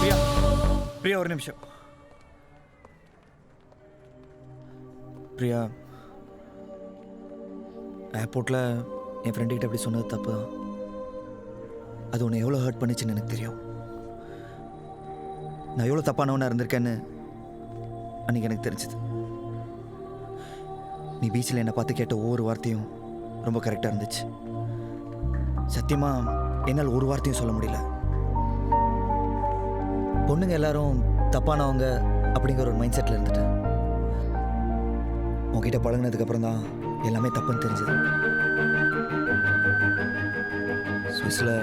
பிரியா பிரியா ஒரு நிமிஷம். பிரியா, ஏர்போர்ட்டில் என் ஃப்ரெண்டுக்கிட்ட அப்படி சொன்னது தப்பு தான். அது உன்னை எவ்வளோ ஹர்ட் பண்ணிச்சுன்னு எனக்கு தெரியும். நான் எவ்வளோ தப்பானவனாக இருந்திருக்கேன்னு அன்றைக்கி எனக்கு தெரிஞ்சுது. நீ பீச்சில் என்னை பார்த்து கேட்ட ஒவ்வொரு வார்த்தையும் ரொம்ப கரெக்டாக இருந்துச்சு. சத்தியமாக என்னால் ஒரு வார்த்தையும் சொல்ல முடியல. பொண்ணுங்க எல்லாரும் தப்பானவங்க அப்படிங்கிற ஒரு மைண்ட் செட்டில் இருந்துட்டேன். உங்ககிட்ட பழகினதுக்கப்புறம் தான் எல்லாமே தப்புன்னு தெரிஞ்சது. சுவிஸில்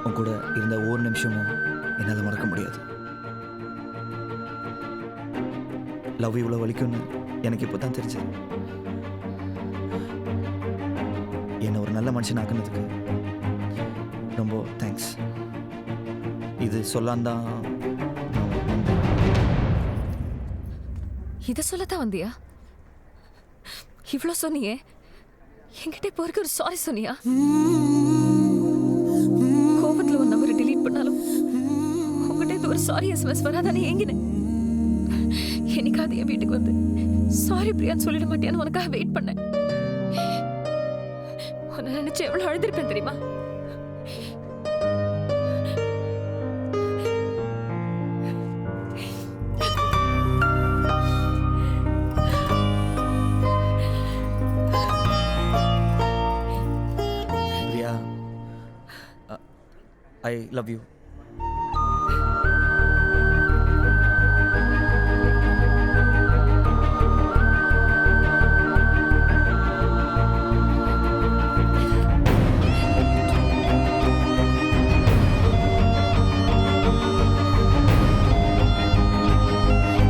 உன் கூட இருந்த ஒவ்வொரு நிமிஷமும் என்னால் மறக்க முடியாது. லவ் இவ்வளோ வலிக்கும்னு எனக்கு இப்போ தான் தெரிஞ்சது. என்னை ஒரு நல்ல மனுஷன் ஆக்குனதுக்கு ரொம்ப தேங்க்ஸ். இது சொல்லாந்தான். இதை சொல்லத்தான் வந்தியா? இவ்வளோ சொன்னியே, என்கிட்ட இப்போ வரைக்கும் ஒரு சாரி சொன்னியா? கோபத்தில் ஒரு நம்பரை டிலீட் பண்ணாலும் உங்ககிட்ட இது ஒரு சாரி எஸ்எம்எஸ் வராதானே ஏங்கினேன். என்னைக்காவது என் வீட்டுக்கு வந்து சாரி பிரியான்னு சொல்லிட மாட்டேன்னு உனக்காக வெயிட் பண்ணேன். உன்னை நினைச்சு எவ்வளோ அழுதுருப்பேன் தெரியுமா? I love you.